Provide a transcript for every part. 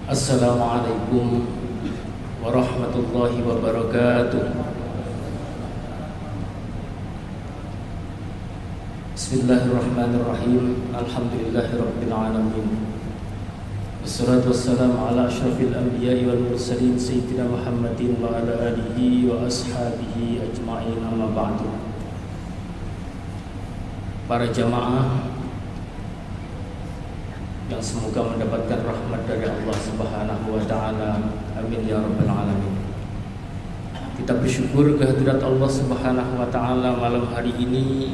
Assalamualaikum warahmatullahi wabarakatuh. Bismillahirrahmanirrahim. Alhamdulillahirabbil alamin. Wassalatu wassalamu ala asyrafil anbiya'i wal mursalin sayyidina Muhammadin wa ala alihi wa ashabihi ajma'in, amma ba'du. Para jamaah yang semoga mendapatkan rahmat dari Allah Subhanahu wa taala. Amin ya rabbal alamin. Kita bersyukur kehadirat Allah Subhanahu wa taala malam hari ini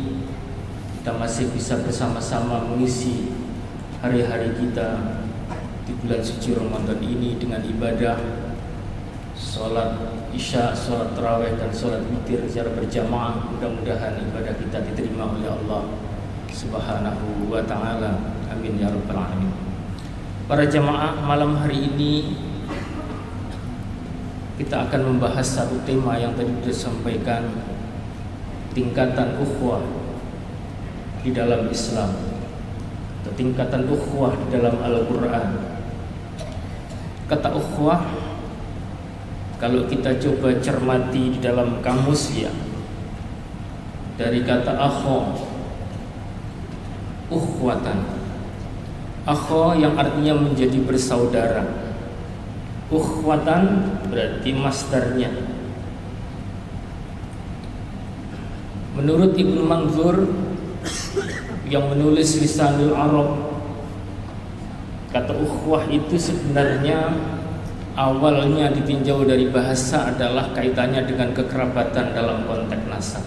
kita masih bisa bersama-sama mengisi hari-hari kita di bulan suci Ramadan ini dengan ibadah salat Isya, salat tarawih dan salat witir secara berjamaah. Mudah-mudahan ibadah kita diterima oleh Allah Subhanahu wa taala. Amin ya rabbal alamin. Para jamaah, malam hari ini kita akan membahas satu tema yang tadi disampaikan, tingkatan ukhuwah di dalam Islam atau tingkatan ukhuwah di dalam Al-Quran. Kata ukhuwah, kalau kita coba cermati di dalam kamus ya, dari kata akho, ukhwatan. Akho yang artinya menjadi bersaudara. Ukhwatan berarti masdarnya. Menurut Ibnu Manzur yang menulis Lisanul Arab, kata ukhwah itu sebenarnya awalnya ditinjau dari bahasa adalah kaitannya dengan kekerabatan dalam konteks nasab,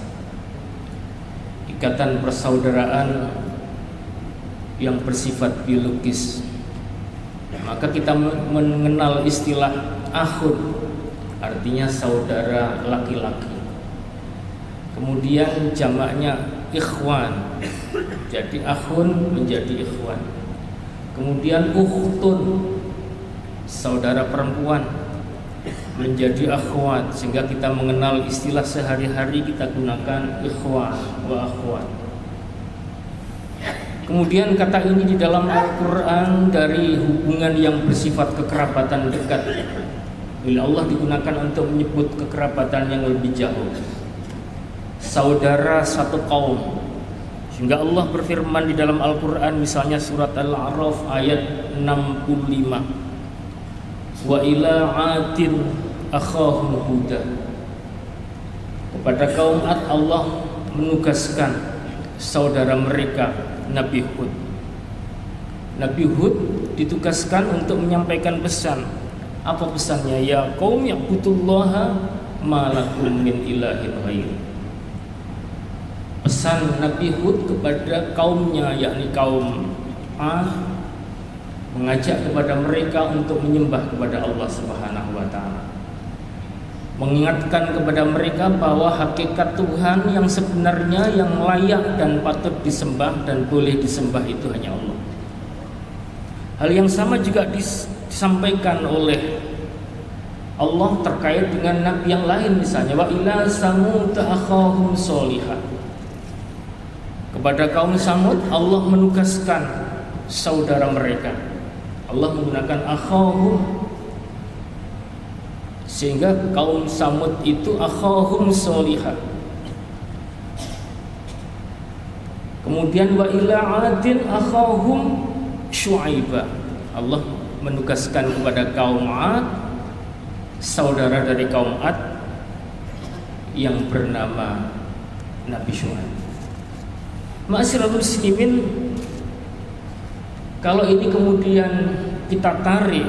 ikatan persaudaraan yang bersifat biologis. Maka kita mengenal istilah akhun, artinya saudara laki-laki. Kemudian jamaknya ikhwan, jadi akhun menjadi ikhwan. Kemudian ukhtun, saudara perempuan, menjadi akhwat, sehingga kita mengenal istilah sehari-hari kita gunakan ikhwan wa akhwat. Kemudian kata ini di dalam Al-Quran dari hubungan yang bersifat kekerabatan dekat. Bila Allah digunakan untuk menyebut kekerabatan yang lebih jauh, saudara satu kaum. Sehingga Allah berfirman di dalam Al-Quran, misalnya surat Al-A'raf ayat 65, wa ila 'adin akhahum huda. Kepada kaum Ad Allah menugaskan saudara mereka Nabi Hud. Nabi Hud ditugaskan untuk menyampaikan pesan. Apa pesannya? Ya qaum ya'budullaha ma lakum min ilahin ghairi. Pesan Nabi Hud kepada kaumnya, yakni kaum Ad, mengajak kepada mereka untuk menyembah kepada Allah Subhanahu wa taala. Mengingatkan kepada mereka bahwa hakikat Tuhan yang sebenarnya, yang layak dan patut disembah dan boleh disembah itu hanya Allah. Hal yang sama juga disampaikan oleh Allah terkait dengan nabi yang lain, misalnya wa ila samud akhahum sholihah. Kepada kaum Samud Allah menugaskan saudara mereka. Allah menggunakan akhahum, sehingga kaum Samud itu akhahum sholihah. Kemudian wa ila 'adin akhahum syu'aibah. Allah menugaskan kepada kaum 'Ad saudara dari kaum 'Ad yang bernama Nabi Syu'aib. Ma'asyiral muslimin, kalau ini kemudian kita tarik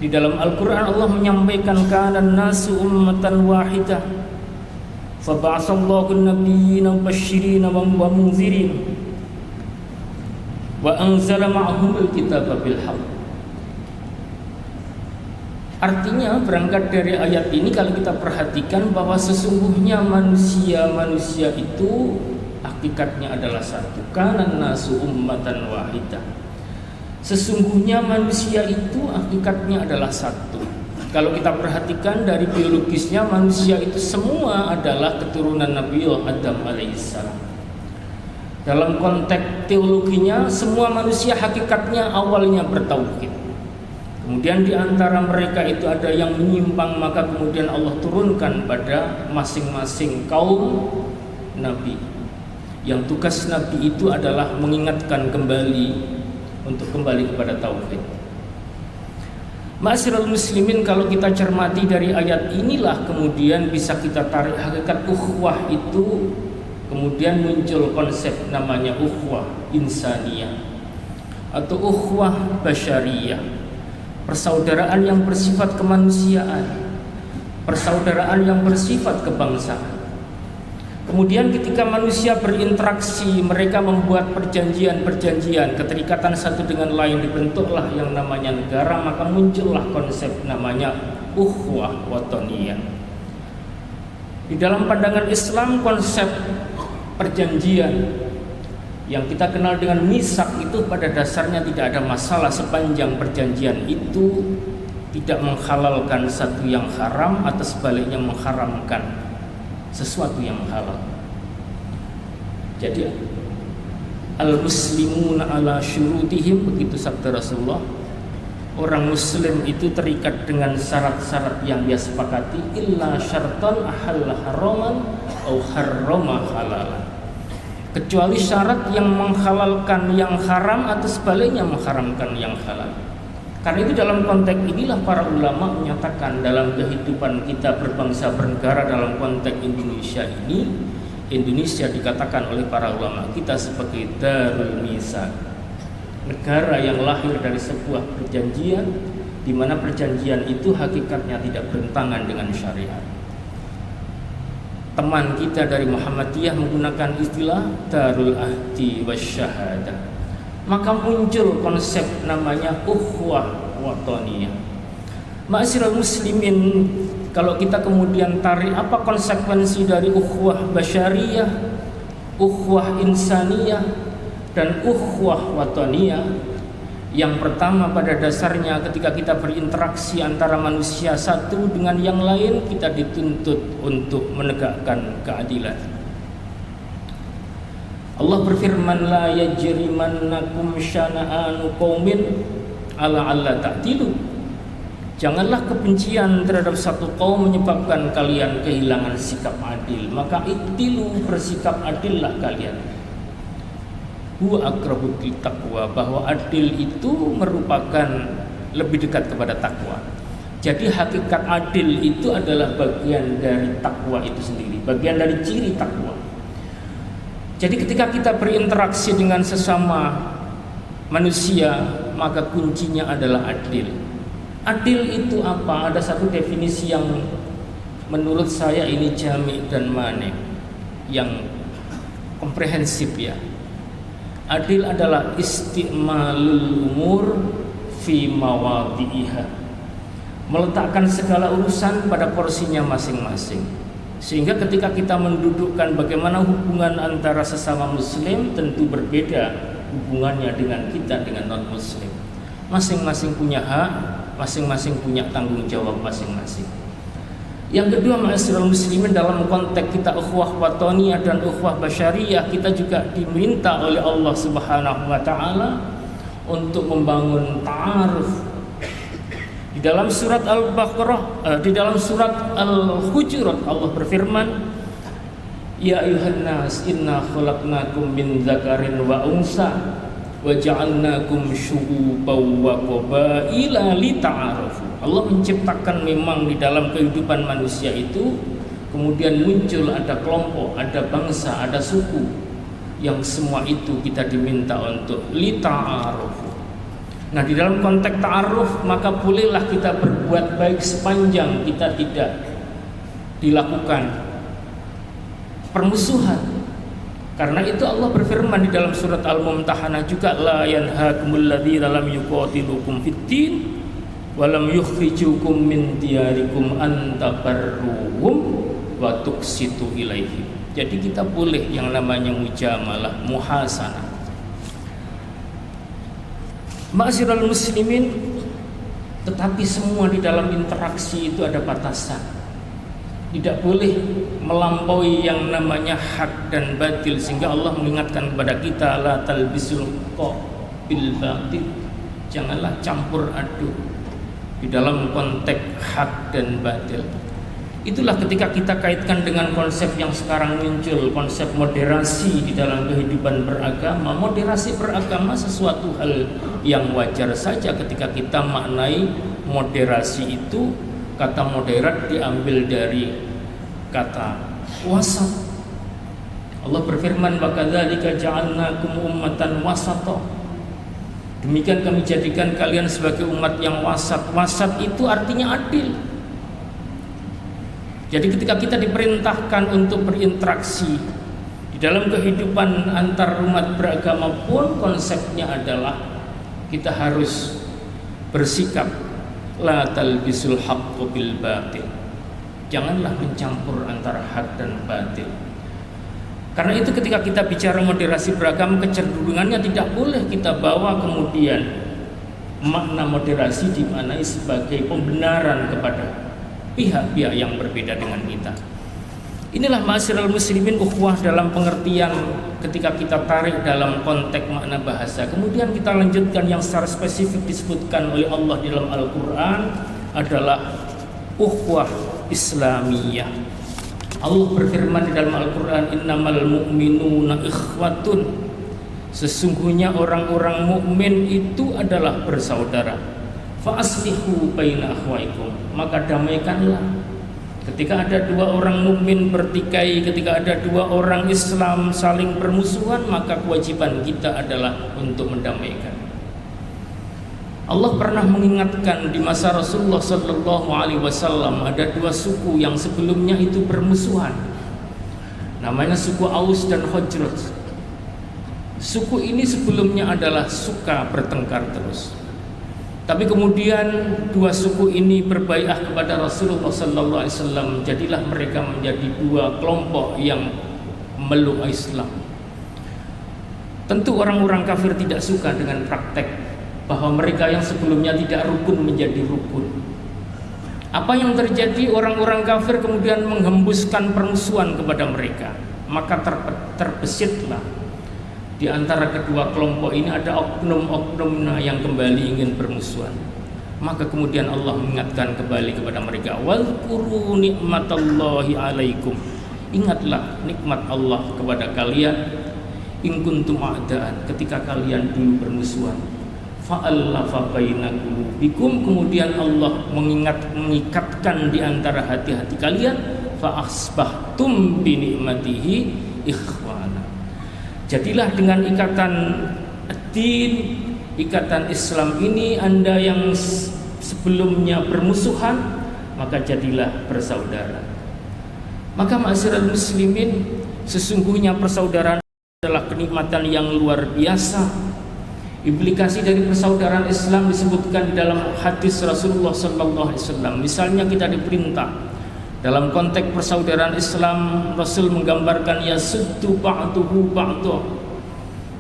di dalam Al-Quran, Allah menyampaikan kana nasu ummatan wahidah fa ba'atsallahu an-nabiyyina mubasysyirin wa munzirin wa anzala ma'ahumul kitaba bil haqq. Artinya berangkat dari ayat ini, kalau kita perhatikan bahwa sesungguhnya manusia itu hakikatnya adalah satu. Kana nasu ummatan wahidah. Sesungguhnya manusia itu hakikatnya adalah satu. Kalau kita perhatikan dari biologisnya, manusia itu semua adalah keturunan Nabi Adam alaihissalam. Dalam konteks teologinya, semua manusia hakikatnya awalnya bertauhid. Kemudian di antara mereka itu ada yang menyimpang, maka kemudian Allah turunkan pada masing-masing kaum Nabi. Yang tugas Nabi itu adalah mengingatkan kembali untuk kembali kepada tauhid. Ma'asyiral muslimin, kalau kita cermati dari ayat inilah kemudian bisa kita tarik hakikat ukhuwah itu. Kemudian muncul konsep namanya ukhuwah insaniyah atau ukhuwah basyariyah. Persaudaraan yang bersifat kemanusiaan, persaudaraan yang bersifat kebangsaan. Kemudian ketika manusia berinteraksi, mereka membuat perjanjian-perjanjian, keterikatan satu dengan lain, dibentuklah yang namanya negara, maka muncullah konsep namanya ukhuwah watoniyah. Di dalam pandangan Islam, konsep perjanjian yang kita kenal dengan misak itu pada dasarnya tidak ada masalah sepanjang perjanjian itu tidak menghalalkan satu yang haram atau sebaliknya mengharamkan sesuatu yang halal. Jadi al-muslimuna ala syurutihim, begitu sabda Rasulullah. Orang muslim itu terikat dengan syarat-syarat yang dia sepakati, illa syartan ahalla haraman au harrama halalan. Kecuali syarat yang menghalalkan yang haram atau sebaliknya mengharamkan yang halal. Karena itu dalam konteks inilah para ulama menyatakan dalam kehidupan kita berbangsa bernegara, dalam konteks Indonesia ini, Indonesia dikatakan oleh para ulama kita sebagai darul mitsaq, negara yang lahir dari sebuah perjanjian, di mana perjanjian itu hakikatnya tidak bertentangan dengan syariat. Teman kita dari Muhammadiyah menggunakan istilah darul ahdi wasyahadah. Maka muncul konsep namanya ukhuwah watoniyah. Ma'asyiral muslimin, kalau kita kemudian tarik apa konsekuensi dari ukhuwah basyariyah, ukhuwah insaniyah, dan ukhuwah watoniyah. Yang pertama, pada dasarnya ketika kita berinteraksi antara manusia satu dengan yang lain, kita dituntut untuk menegakkan keadilan. Allah berfirman, la yajrimannakum syana'anu qaumin ala alla ta'dilu. Janganlah kebencian terhadap satu kaum menyebabkan kalian kehilangan sikap adil, maka i'dilu, bersikap adillah kalian. Huwa aqrabu taqwa, bahwa adil itu merupakan lebih dekat kepada takwa. Jadi hakikat adil itu adalah bagian dari takwa itu sendiri, bagian dari ciri takwa. Jadi ketika kita berinteraksi dengan sesama manusia, maka kuncinya adalah adil. Adil itu apa? Ada satu definisi yang menurut saya ini jami' dan mani', yang komprehensif ya. Adil adalah istimalul umur fi mawadhi'iha, meletakkan segala urusan pada porsinya masing-masing. Sehingga ketika kita mendudukkan bagaimana hubungan antara sesama muslim, tentu berbeda hubungannya dengan kita dengan non-muslim. Masing-masing punya hak, masing-masing punya tanggung jawab masing-masing. Yang kedua, ma'asyiral muslimin, dalam konteks kita ukhuwah watoniyah dan ukhuwah basyariyah, kita juga diminta oleh Allah Subhanahu wa taala untuk membangun ta'aruf. Di dalam surat Al-Baqarah, di dalam surat Al-Hujurat, Allah berfirman, ya ayuhan nas inna khalaqnakum min dzakarin wa unsa wa ja'alnakum syu'uban wa qabaila lita'arafu. Allah menciptakan memang di dalam kehidupan manusia itu kemudian muncul ada kelompok, ada bangsa, ada suku, yang semua itu kita diminta untuk lita'arafu. Nah, di dalam konteks ta'aruf, maka bolehlah kita berbuat baik sepanjang kita tidak dilakukan permusuhan. Karena itu Allah berfirman di dalam surat Al-Mumtahanah juga, la yanhakumul ladzina lam yuqatilukum fid-din wa lam yukhrijukum min diyarikum an tabarruhum wa tuqsitu ilaihim. Jadi kita boleh yang namanya mujamalah, muhasanah. Ma'asyiral muslimin, tetapi semua di dalam interaksi itu ada batasan. Tidak boleh melampaui yang namanya hak dan batil, sehingga Allah mengingatkan kepada kita, la talbisul haqqa bil batil. Janganlah campur aduk di dalam konteks hak dan batil. Itulah ketika kita kaitkan dengan konsep yang sekarang muncul, konsep moderasi di dalam kehidupan beragama. Moderasi beragama sesuatu hal yang wajar saja ketika kita maknai moderasi itu. Kata moderat diambil dari kata wasat. Allah berfirman, "Wa kadzalika ja'alnakum ummatan wasata." Demikian kami jadikan kalian sebagai umat yang wasat. Wasat itu artinya adil. Jadi ketika kita diperintahkan untuk berinteraksi di dalam kehidupan antar umat beragama pun, konsepnya adalah kita harus bersikap la talbisul haqqo bil batil. Janganlah mencampur antara hak dan batil. Karena itu ketika kita bicara moderasi beragama, kecenderungannya tidak boleh kita bawa kemudian makna moderasi dimaknai sebagai pembenaran kepada pihak-pihak yang berbeda dengan kita. Inilah ma'asyiral muslimin ukhuwah dalam pengertian ketika kita tarik dalam konteks makna bahasa. Kemudian kita lanjutkan yang secara spesifik disebutkan oleh Allah di dalam Al-Quran adalah ukhuwah Islamiyah. Allah berfirman di dalam Al-Quran, "Innamal mu'minuna ikhwatun." Sesungguhnya orang-orang mukmin itu adalah bersaudara. Fa aslihu baina akhwaikum, maka damaikanlah. Ketika ada dua orang mukmin bertikai, ketika ada dua orang Islam saling bermusuhan, maka kewajiban kita adalah untuk mendamaikan. Allah pernah mengingatkan di masa Rasulullah sallallahu alaihi wasallam ada dua suku yang sebelumnya itu bermusuhan. Namanya suku Aus dan Khazraj. Suku ini sebelumnya adalah suka bertengkar terus. Tapi kemudian dua suku ini berbaiat kepada Rasulullah sallallahu alaihi wasallam. Jadilah mereka menjadi dua kelompok yang memeluk Islam. Tentu orang-orang kafir tidak suka dengan praktek bahwa mereka yang sebelumnya tidak rukun menjadi rukun. Apa yang terjadi? Orang-orang kafir kemudian menghembuskan permusuhan kepada mereka. Maka terbesitlah di antara kedua kelompok ini ada oknum-oknumna yang kembali ingin bermusuhan. Maka kemudian Allah mengingatkan kembali kepada mereka, "Wadhkuru nikmatallahi alaikum." Ingatlah nikmat Allah kepada kalian, in kuntum a'daan, ketika kalian dulu bermusuhan. Fa'allafa baina qulubikum, kemudian Allah mengikatkan di antara hati-hati kalian, fa asbahtum bi ni'matihi ikhwana. Jadilah dengan ikatan din, ikatan Islam ini Anda yang sebelumnya bermusuhan, maka jadilah bersaudara. Maka ma'asyiral muslimin, sesungguhnya persaudaraan adalah kenikmatan yang luar biasa. Implikasi dari persaudaraan Islam disebutkan dalam hadis Rasulullah sallallahu alaihi wasallam. Misalnya kita diperintah dalam konteks persaudaraan Islam, Rasul menggambarkan yasuddu ba'duhu ba'du.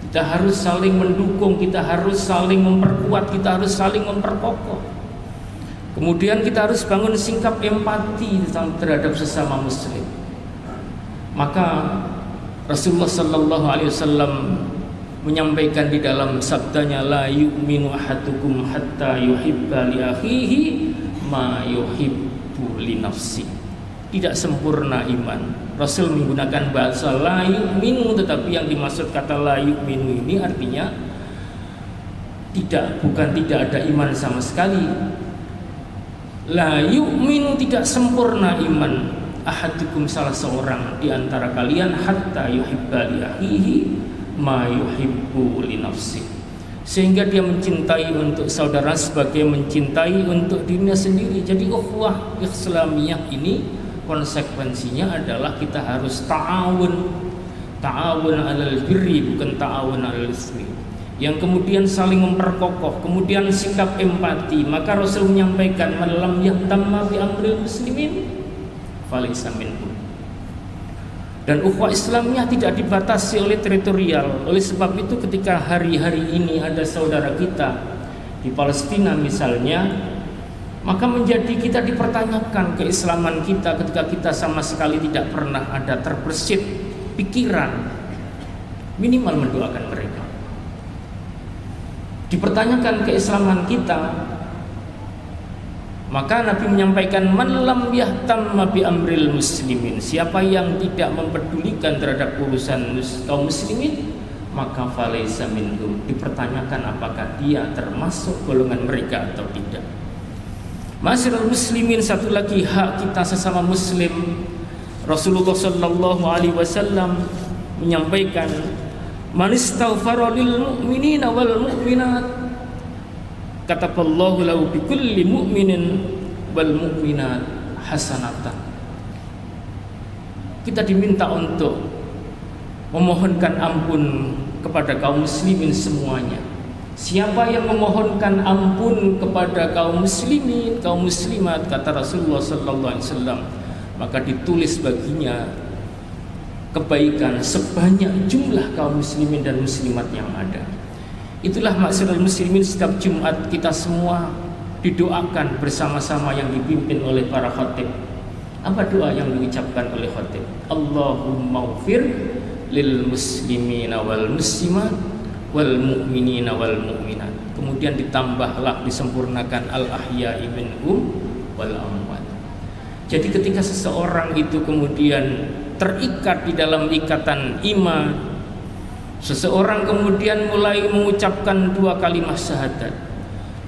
Kita harus saling mendukung, kita harus saling memperkuat, kita harus saling memperkokoh. Kemudian kita harus bangun sikap empati terhadap sesama muslim. Maka Rasulullah sallallahu alaihi wasallam menyampaikan di dalam sabdanya, la yu'minu ahadukum hatta yuhibba li akhihi ma yuhibbu li nafsi. Tidak sempurna iman. Rasul menggunakan bahasa la yu'minu, tetapi yang dimaksud kata la yu'minu ini artinya bukan tidak ada iman sama sekali. La yu'minu, tidak sempurna iman ahadukum, salah seorang di antara kalian, hatta yuhibba li akhihi ma yuhibbu li nafsi, sehingga dia mencintai untuk saudara sebagai mencintai untuk dirinya sendiri. Jadi ukhuwah Islamiyah ini konsekuensinya adalah kita harus ta'awun alal birri, bukan ta'awun alal ismi, yang kemudian saling memperkokoh, kemudian sikap empati. Maka Rasul menyampaikan, man lam yahtamma bi amril muslimin falaysa minhum. Dan ukhuwah Islamiyah tidak dibatasi oleh teritorial. Oleh sebab itu ketika hari-hari ini ada saudara kita di Palestina misalnya, maka menjadi kita dipertanyakan keislaman kita ketika kita sama sekali tidak pernah ada terbersit pikiran minimal mendoakan mereka. Dipertanyakan keislaman kita Maka Nabi menyampaikan, man lam yahtamma bi amril muslimin, siapa yang tidak mempedulikan terhadap urusan kaum muslimin, maka falaysa minhum, dipertanyakan apakah dia termasuk golongan mereka atau tidak. Ma'asyiral muslimin, satu lagi hak kita sesama muslim. Rasulullah sallallahu alaihi wasallam menyampaikan, man istaghfara lil mu'minina wal mu'minat kataballahu lahu bikulli mu'minin wal mu'minat hasanatan. Kita diminta untuk memohonkan ampun kepada kaum muslimin semuanya. Siapa yang memohonkan ampun kepada kaum muslimin, kaum muslimat, kata Rasulullah sallallahu alaihi wasallam, maka ditulis baginya kebaikan sebanyak jumlah kaum muslimin dan muslimat yang ada. Itulah maksudul muslimin, setiap Jumat kita semua didoakan bersama-sama yang dipimpin oleh para khatib. Apa doa yang diucapkan oleh khatib? Allahumma ghfir lil muslimina wal muslimat wal mu'minina wal mu'minat. Kemudian ditambahlah, disempurnakan al ahya'i minhum wal amwat. Jadi ketika seseorang itu kemudian terikat di dalam ikatan iman, seseorang kemudian mulai mengucapkan dua kalimat syahadat,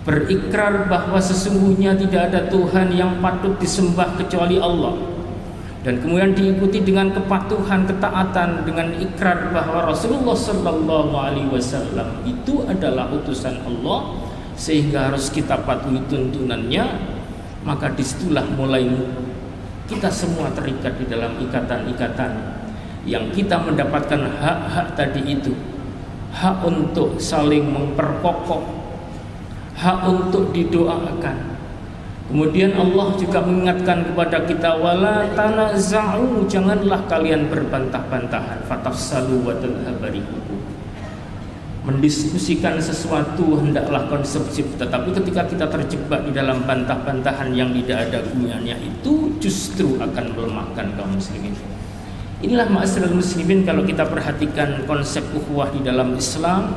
berikrar bahwa sesungguhnya tidak ada Tuhan yang patut disembah kecuali Allah, dan kemudian diikuti dengan kepatuhan, ketaatan, dengan ikrar bahwa Rasulullah sallallahu alaihi wasallam itu adalah utusan Allah, sehingga harus kita patuhi tuntunannya. Maka disitulah mulai kita semua terikat di dalam ikatan-ikatan yang kita mendapatkan hak-hak tadi itu. Hak untuk saling memperkokoh, hak untuk didoakan. Kemudian Allah juga mengingatkan kepada kita, wala tanaza'u, janganlah kalian berbantah-bantahan, fatafsalu wa tadhhabu rihukum. Mendiskusikan sesuatu hendaklah konsumsif, tetapi ketika kita terjebak di dalam bantah-bantahan yang tidak ada gunanya, itu justru akan melemahkan kaum muslimin. Inilah ma'asyiral muslimin, kalau kita perhatikan konsep ukhuwah di dalam Islam,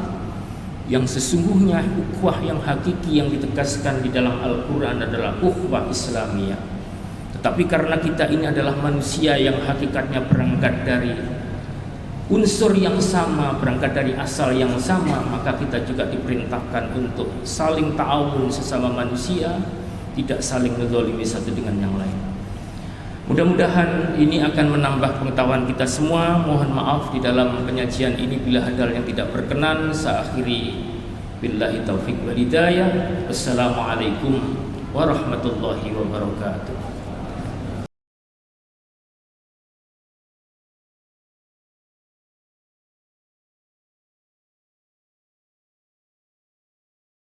yang sesungguhnya ukhuwah yang hakiki yang ditegaskan di dalam Al-Quran adalah ukhuwah Islamiyah. Tetapi karena kita ini adalah manusia yang hakikatnya berangkat dari unsur yang sama, berangkat dari asal yang sama, maka kita juga diperintahkan untuk saling ta'awun sesama manusia, tidak saling menzalimi satu dengan yang lain. Mudah-mudahan ini akan menambah pengetahuan kita semua. Mohon maaf di dalam penyajian ini bila ada yang tidak berkenan. Saya akhiri, billahi taufiq wal hidayah. Wassalamualaikum warahmatullahi wabarakatuh.